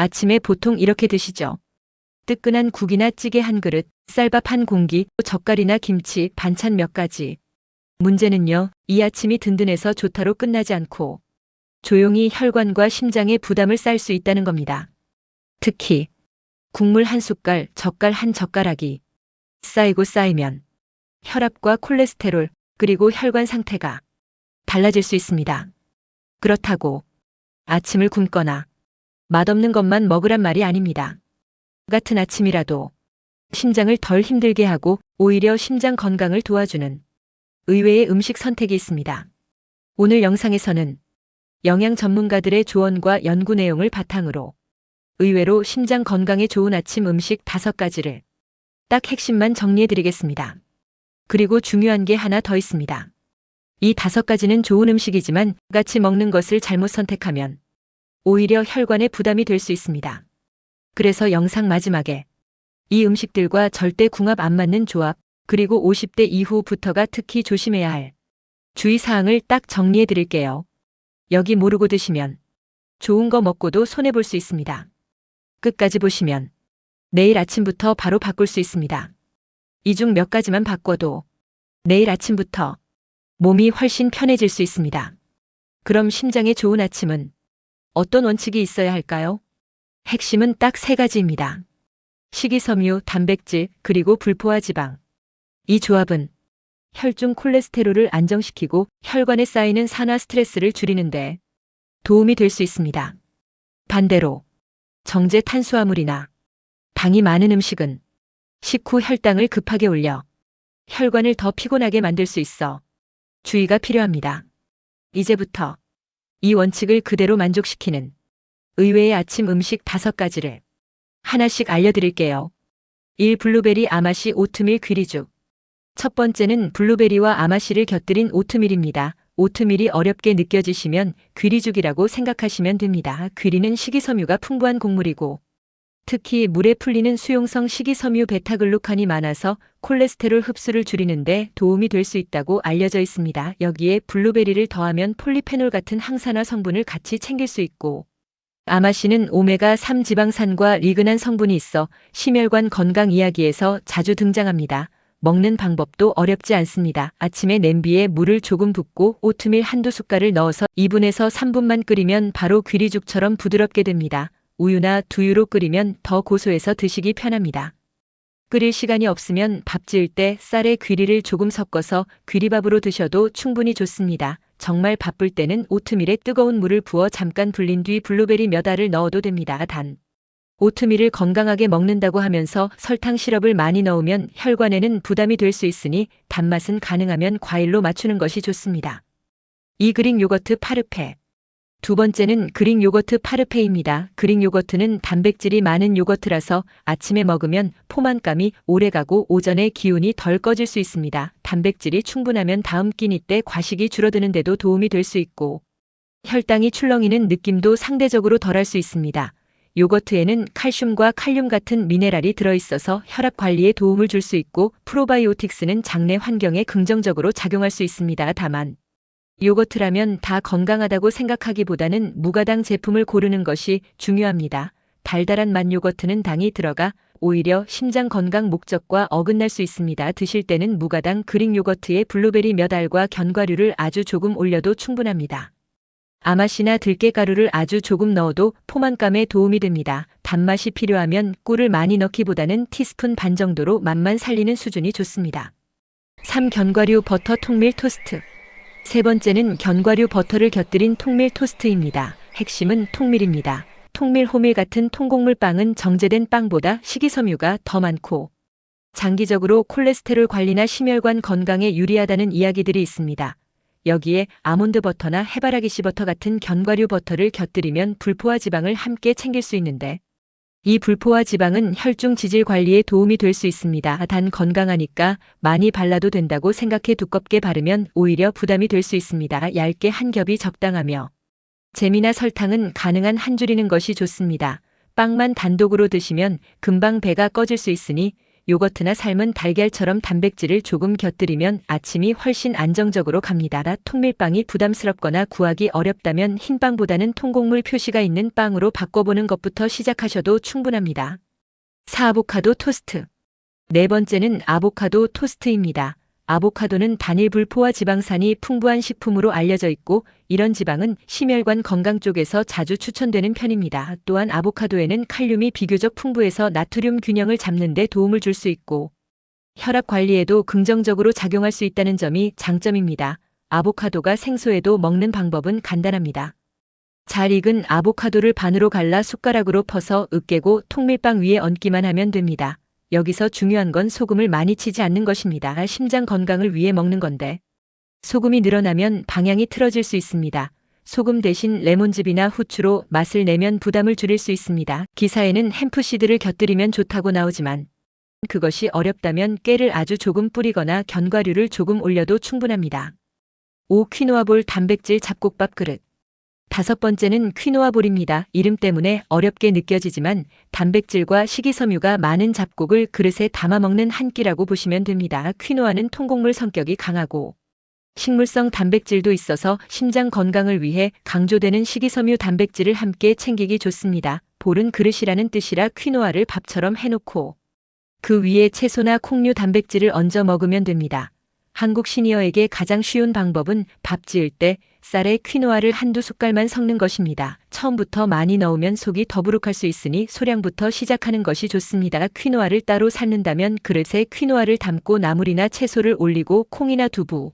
아침에 보통 이렇게 드시죠. 뜨끈한 국이나 찌개 한 그릇, 쌀밥 한 공기, 젓갈이나 김치, 반찬 몇 가지. 문제는요, 이 아침이 든든해서 좋다로 끝나지 않고 조용히 혈관과 심장에 부담을 쌓을 수 있다는 겁니다. 특히 국물 한 숟갈, 젓갈 한 젓가락이 쌓이고 쌓이면 혈압과 콜레스테롤, 그리고 혈관 상태가 달라질 수 있습니다. 그렇다고 아침을 굶거나 맛없는 것만 먹으란 말이 아닙니다. 같은 아침이라도 심장을 덜 힘들게 하고 오히려 심장 건강을 도와주는 의외의 음식 선택이 있습니다. 오늘 영상에서는 영양 전문가들의 조언과 연구 내용을 바탕으로 의외로 심장 건강에 좋은 아침 음식 5가지를 딱 핵심만 정리해 드리겠습니다. 그리고 중요한 게 하나 더 있습니다. 이 5가지는 좋은 음식이지만 같이 먹는 것을 잘못 선택하면 오히려 혈관에 부담이 될 수 있습니다. 그래서 영상 마지막에 이 음식들과 절대 궁합 안 맞는 조합, 그리고 50대 이후부터가 특히 조심해야 할 주의사항을 딱 정리해 드릴게요. 여기 모르고 드시면 좋은 거 먹고도 손해볼 수 있습니다. 끝까지 보시면 내일 아침부터 바로 바꿀 수 있습니다. 이 중 몇 가지만 바꿔도 내일 아침부터 몸이 훨씬 편해질 수 있습니다. 그럼 심장에 좋은 아침은 어떤 원칙이 있어야 할까요? 핵심은 딱 3가지입니다. 식이섬유, 단백질, 그리고 불포화 지방. 이 조합은 혈중 콜레스테롤을 안정시키고 혈관에 쌓이는 산화 스트레스를 줄이는데 도움이 될 수 있습니다. 반대로 정제 탄수화물이나 당이 많은 음식은 식후 혈당을 급하게 올려 혈관을 더 피곤하게 만들 수 있어 주의가 필요합니다. 이제부터 이 원칙을 그대로 만족시키는 의외의 아침 음식 5가지를 하나씩 알려드릴게요. 1. 블루베리 아마시 오트밀 귀리죽. 첫 번째는 블루베리와 아마시를 곁들인 오트밀입니다. 오트밀이 어렵게 느껴지시면 귀리죽이라고 생각하시면 됩니다. 귀리는 식이섬유가 풍부한 곡물이고 특히 물에 풀리는 수용성 식이섬유 베타글루칸이 많아서 콜레스테롤 흡수를 줄이는데 도움이 될 수 있다고 알려져 있습니다. 여기에 블루베리를 더하면 폴리페놀 같은 항산화 성분을 같이 챙길 수 있고 아마시는 오메가3 지방산과 리그난 성분이 있어 심혈관 건강 이야기에서 자주 등장합니다. 먹는 방법도 어렵지 않습니다. 아침에 냄비에 물을 조금 붓고 오트밀 한두 숟갈을 넣어서 2분에서 3분만 끓이면 바로 귀리죽처럼 부드럽게 됩니다. 우유나 두유로 끓이면 더 고소해서 드시기 편합니다. 끓일 시간이 없으면 밥 지을 때 쌀에 귀리를 조금 섞어서 귀리밥으로 드셔도 충분히 좋습니다. 정말 바쁠 때는 오트밀에 뜨거운 물을 부어 잠깐 불린 뒤 블루베리 몇 알을 넣어도 됩니다. 단, 오트밀을 건강하게 먹는다고 하면서 설탕 시럽을 많이 넣으면 혈관에는 부담이 될 수 있으니 단맛은 가능하면 과일로 맞추는 것이 좋습니다. 2. 그릭 요거트 파르페. 두 번째는 그릭 요거트 파르페입니다. 그릭 요거트는 단백질이 많은 요거트라서 아침에 먹으면 포만감이 오래가고 오전에 기운이 덜 꺼질 수 있습니다. 단백질이 충분하면 다음 끼니 때 과식이 줄어드는 데도 도움이 될 수 있고 혈당이 출렁이는 느낌도 상대적으로 덜할 수 있습니다. 요거트에는 칼슘과 칼륨 같은 미네랄이 들어있어서 혈압 관리에 도움을 줄 수 있고 프로바이오틱스는 장내 환경에 긍정적으로 작용할 수 있습니다. 다만 요거트라면 다 건강하다고 생각하기보다는 무가당 제품을 고르는 것이 중요합니다. 달달한 맛 요거트는 당이 들어가 오히려 심장 건강 목적과 어긋날 수 있습니다. 드실 때는 무가당 그릭 요거트에 블루베리 몇 알과 견과류를 아주 조금 올려도 충분합니다. 아마시나 들깨가루를 아주 조금 넣어도 포만감에 도움이 됩니다. 단맛이 필요하면 꿀을 많이 넣기보다는 티스푼 반 정도로 맛만 살리는 수준이 좋습니다. 3. 견과류 버터 통밀 토스트. 세 번째는 견과류 버터를 곁들인 통밀 토스트입니다. 핵심은 통밀입니다. 통밀 호밀 같은 통곡물 빵은 정제된 빵보다 식이섬유가 더 많고 장기적으로 콜레스테롤 관리나 심혈관 건강에 유리하다는 이야기들이 있습니다. 여기에 아몬드 버터나 해바라기씨 버터 같은 견과류 버터를 곁들이면 불포화 지방을 함께 챙길 수 있는데 이 불포화 지방은 혈중 지질 관리에 도움이 될 수 있습니다. 단 건강하니까 많이 발라도 된다고 생각해 두껍게 바르면 오히려 부담이 될 수 있습니다. 얇게 한 겹이 적당하며 잼이나 설탕은 가능한 한 줄이는 것이 좋습니다. 빵만 단독으로 드시면 금방 배가 꺼질 수 있으니 요거트나 삶은 달걀처럼 단백질을 조금 곁들이면 아침이 훨씬 안정적으로 갑니다. 통밀빵이 부담스럽거나 구하기 어렵다면 흰빵보다는 통곡물 표시가 있는 빵으로 바꿔보는 것부터 시작하셔도 충분합니다. 4. 아보카도 토스트. 네 번째는 아보카도 토스트입니다. 아보카도는 단일 불포화 지방산이 풍부한 식품으로 알려져 있고 이런 지방은 심혈관 건강 쪽에서 자주 추천되는 편입니다. 또한 아보카도에는 칼륨이 비교적 풍부해서 나트륨 균형을 잡는 데 도움을 줄 수 있고 혈압 관리에도 긍정적으로 작용할 수 있다는 점이 장점입니다. 아보카도가 생소해도 먹는 방법은 간단합니다. 잘 익은 아보카도를 반으로 갈라 숟가락으로 퍼서 으깨고 통밀빵 위에 얹기만 하면 됩니다. 여기서 중요한 건 소금을 많이 치지 않는 것입니다. 심장 건강을 위해 먹는 건데 소금이 늘어나면 방향이 틀어질 수 있습니다. 소금 대신 레몬즙이나 후추로 맛을 내면 부담을 줄일 수 있습니다. 기사에는 햄프시드를 곁들이면 좋다고 나오지만 그것이 어렵다면 깨를 아주 조금 뿌리거나 견과류를 조금 올려도 충분합니다. 5. 퀴노아볼 단백질 잡곡밥 그릇. 5번째는 퀴노아볼입니다. 이름 때문에 어렵게 느껴지지만 단백질과 식이섬유가 많은 잡곡을 그릇에 담아 먹는 한 끼라고 보시면 됩니다. 퀴노아는 통곡물 성격이 강하고 식물성 단백질도 있어서 심장 건강을 위해 강조되는 식이섬유 단백질을 함께 챙기기 좋습니다. 볼은 그릇이라는 뜻이라 퀴노아를 밥처럼 해놓고 그 위에 채소나 콩류 단백질을 얹어 먹으면 됩니다. 한국 시니어에게 가장 쉬운 방법은 밥 지을 때 쌀에 퀴노아를 한두 숟갈만 섞는 것입니다. 처음부터 많이 넣으면 속이 더부룩할 수 있으니 소량부터 시작하는 것이 좋습니다. 퀴노아를 따로 삶는다면 그릇에 퀴노아를 담고 나물이나 채소를 올리고 콩이나 두부,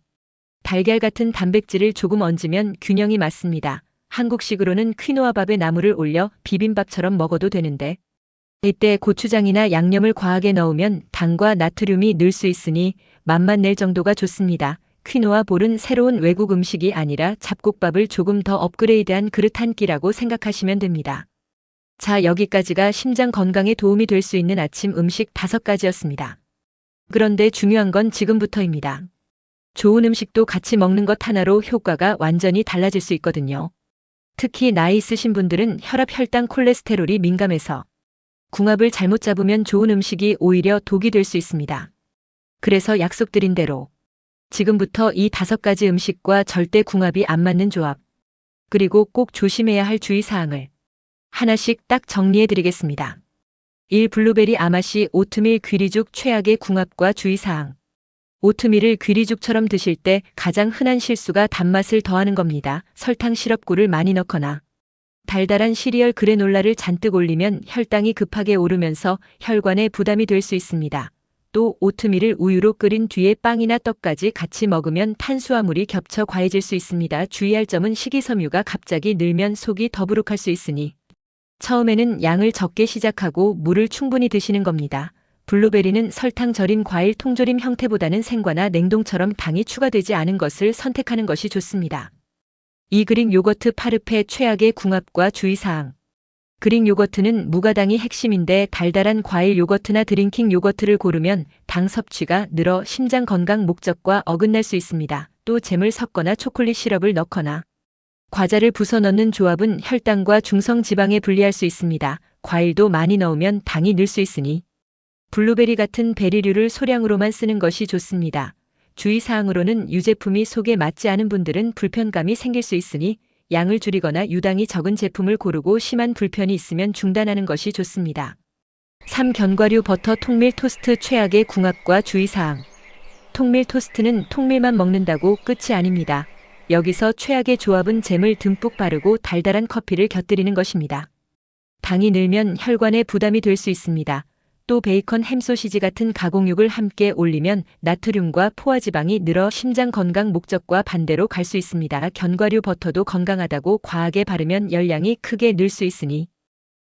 달걀 같은 단백질을 조금 얹으면 균형이 맞습니다. 한국식으로는 퀴노아밥에 나물을 올려 비빔밥처럼 먹어도 되는데 이때 고추장이나 양념을 과하게 넣으면 당과 나트륨이 늘 수 있으니 맛만 낼 정도가 좋습니다. 퀴노아 볼은 새로운 외국 음식이 아니라 잡곡밥을 조금 더 업그레이드한 그릇 한 끼라고 생각하시면 됩니다. 자, 여기까지가 심장 건강에 도움이 될 수 있는 아침 음식 5가지였습니다. 그런데 중요한 건 지금부터입니다. 좋은 음식도 같이 먹는 것 하나로 효과가 완전히 달라질 수 있거든요. 특히 나이 있으신 분들은 혈압, 혈당, 콜레스테롤이 민감해서 궁합을 잘못 잡으면 좋은 음식이 오히려 독이 될 수 있습니다. 그래서 약속드린 대로 지금부터 이 5가지 음식과 절대 궁합이 안 맞는 조합, 그리고 꼭 조심해야 할 주의사항을 하나씩 딱 정리해 드리겠습니다. 1. 블루베리 아마시 오트밀 귀리죽 최악의 궁합과 주의사항. 오트밀을 귀리죽처럼 드실 때 가장 흔한 실수가 단맛을 더하는 겁니다. 설탕 시럽꿀을 많이 넣거나 달달한 시리얼 그래놀라를 잔뜩 올리면 혈당이 급하게 오르면서 혈관에 부담이 될 수 있습니다. 또 오트밀을 우유로 끓인 뒤에 빵이나 떡까지 같이 먹으면 탄수화물이 겹쳐 과해질 수 있습니다. 주의할 점은 식이섬유가 갑자기 늘면 속이 더부룩할 수 있으니 처음에는 양을 적게 시작하고 물을 충분히 드시는 겁니다. 블루베리는 설탕 절임 과일 통조림 형태보다는 생과나 냉동처럼 당이 추가되지 않은 것을 선택하는 것이 좋습니다. 2. 그릭 요거트 파르페 최악의 궁합과 주의사항. 그릭 요거트는 무가당이 핵심인데 달달한 과일 요거트나 드링킹 요거트를 고르면 당 섭취가 늘어 심장 건강 목적과 어긋날 수 있습니다. 또 잼을 섞거나 초콜릿 시럽을 넣거나 과자를 부숴 넣는 조합은 혈당과 중성 지방에 불리할 수 있습니다. 과일도 많이 넣으면 당이 늘 수 있으니 블루베리 같은 베리류를 소량으로만 쓰는 것이 좋습니다. 주의사항으로는 유제품이 속에 맞지 않은 분들은 불편감이 생길 수 있으니 양을 줄이거나 유당이 적은 제품을 고르고 심한 불편이 있으면 중단하는 것이 좋습니다. 3. 견과류 버터 통밀 토스트 최악의 궁합과 주의사항. 통밀 토스트는 통밀만 먹는다고 끝이 아닙니다. 여기서 최악의 조합은 잼을 듬뿍 바르고 달달한 커피를 곁들이는 것입니다. 당이 늘면 혈관에 부담이 될 수 있습니다. 또 베이컨, 햄, 소시지 같은 가공육을 함께 올리면 나트륨과 포화지방이 늘어 심장 건강 목적과 반대로 갈 수 있습니다. 견과류 버터도 건강하다고 과하게 바르면 열량이 크게 늘 수 있으니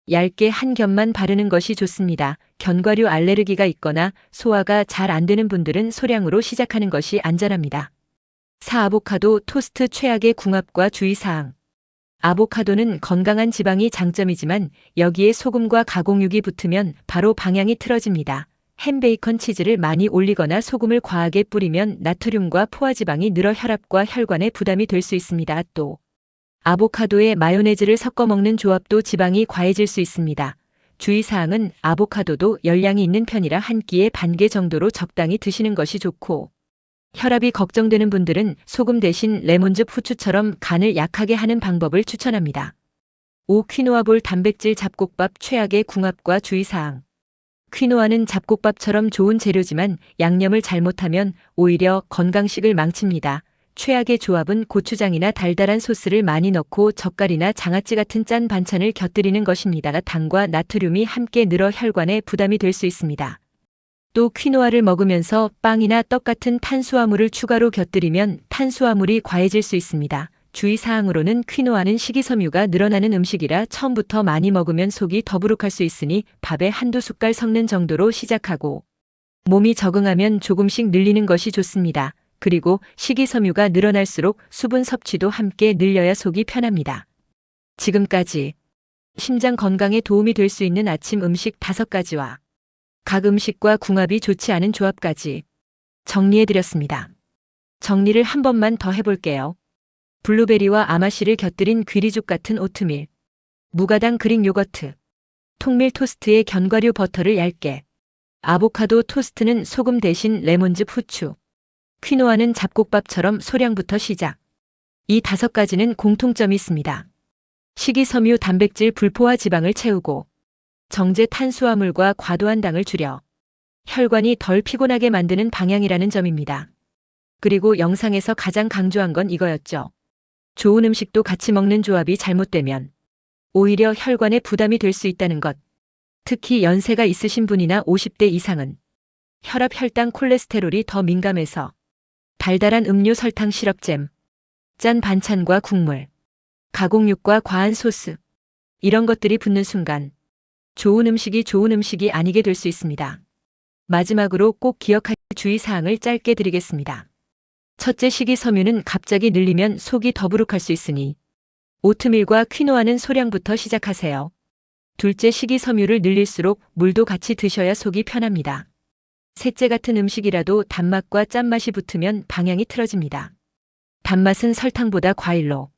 얇게 한 겹만 바르는 것이 좋습니다. 견과류 알레르기가 있거나 소화가 잘 안 되는 분들은 소량으로 시작하는 것이 안전합니다. 4. 아보카도 토스트 최악의 궁합과 주의사항. 아보카도는 건강한 지방이 장점이지만 여기에 소금과 가공육이 붙으면 바로 방향이 틀어집니다. 햄, 베이컨, 치즈를 많이 올리거나 소금을 과하게 뿌리면 나트륨과 포화지방이 늘어 혈압과 혈관에 부담이 될 수 있습니다. 또 아보카도에 마요네즈를 섞어 먹는 조합도 지방이 과해질 수 있습니다. 주의사항은 아보카도도 열량이 있는 편이라 한 끼에 반 개 정도로 적당히 드시는 것이 좋고, 혈압이 걱정되는 분들은 소금 대신 레몬즙 후추처럼 간을 약하게 하는 방법을 추천합니다. 5. 퀴노아볼 단백질 잡곡밥 최악의 궁합과 주의사항. 퀴노아는 잡곡밥처럼 좋은 재료지만 양념을 잘못하면 오히려 건강식을 망칩니다. 최악의 조합은 고추장이나 달달한 소스를 많이 넣고 젓갈이나 장아찌 같은 짠 반찬을 곁들이는 것입니다. 당과 나트륨이 함께 늘어 혈관에 부담이 될 수 있습니다. 또 퀴노아를 먹으면서 빵이나 떡 같은 탄수화물을 추가로 곁들이면 탄수화물이 과해질 수 있습니다. 주의사항으로는 퀴노아는 식이섬유가 늘어나는 음식이라 처음부터 많이 먹으면 속이 더부룩할 수 있으니 밥에 한두 숟갈 섞는 정도로 시작하고 몸이 적응하면 조금씩 늘리는 것이 좋습니다. 그리고 식이섬유가 늘어날수록 수분 섭취도 함께 늘려야 속이 편합니다. 지금까지 심장 건강에 도움이 될 수 있는 아침 음식 5가지와 각 음식과 궁합이 좋지 않은 조합까지 정리해드렸습니다. 정리를 한 번만 더 해볼게요. 블루베리와 아마씨를 곁들인 귀리죽 같은 오트밀, 무가당 그릭 요거트, 통밀 토스트에 견과류 버터를 얇게, 아보카도 토스트는 소금 대신 레몬즙 후추, 퀴노아는 잡곡밥처럼 소량부터 시작. 이 5가지는 공통점이 있습니다. 식이섬유, 단백질, 불포화 지방을 채우고 정제 탄수화물과 과도한 당을 줄여 혈관이 덜 피곤하게 만드는 방향이라는 점입니다. 그리고 영상에서 가장 강조한 건 이거였죠. 좋은 음식도 같이 먹는 조합이 잘못되면 오히려 혈관에 부담이 될 수 있다는 것. 특히 연세가 있으신 분이나 50대 이상은 혈압, 혈당, 콜레스테롤이 더 민감해서 달달한 음료, 설탕, 시럽잼, 짠 반찬과 국물, 가공육과 과한 소스, 이런 것들이 붙는 순간 좋은 음식이 아니게 될 수 있습니다. 마지막으로 꼭 기억할 주의사항을 짧게 드리겠습니다. 첫째, 식이섬유는 갑자기 늘리면 속이 더부룩할 수 있으니 오트밀과 퀴노아는 소량부터 시작하세요. 둘째, 식이섬유를 늘릴수록 물도 같이 드셔야 속이 편합니다. 셋째, 같은 음식이라도 단맛과 짠맛이 붙으면 방향이 틀어집니다. 단맛은 설탕보다 과일로,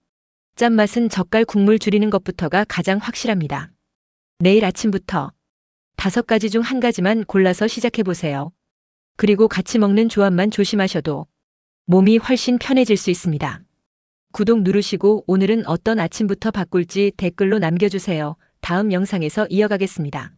짠맛은 젓갈 국물 줄이는 것부터가 가장 확실합니다. 내일 아침부터 5가지 중 1가지만 골라서 시작해보세요. 그리고 같이 먹는 조합만 조심하셔도 몸이 훨씬 편해질 수 있습니다. 구독 누르시고 오늘은 어떤 아침부터 바꿀지 댓글로 남겨주세요. 다음 영상에서 이어가겠습니다.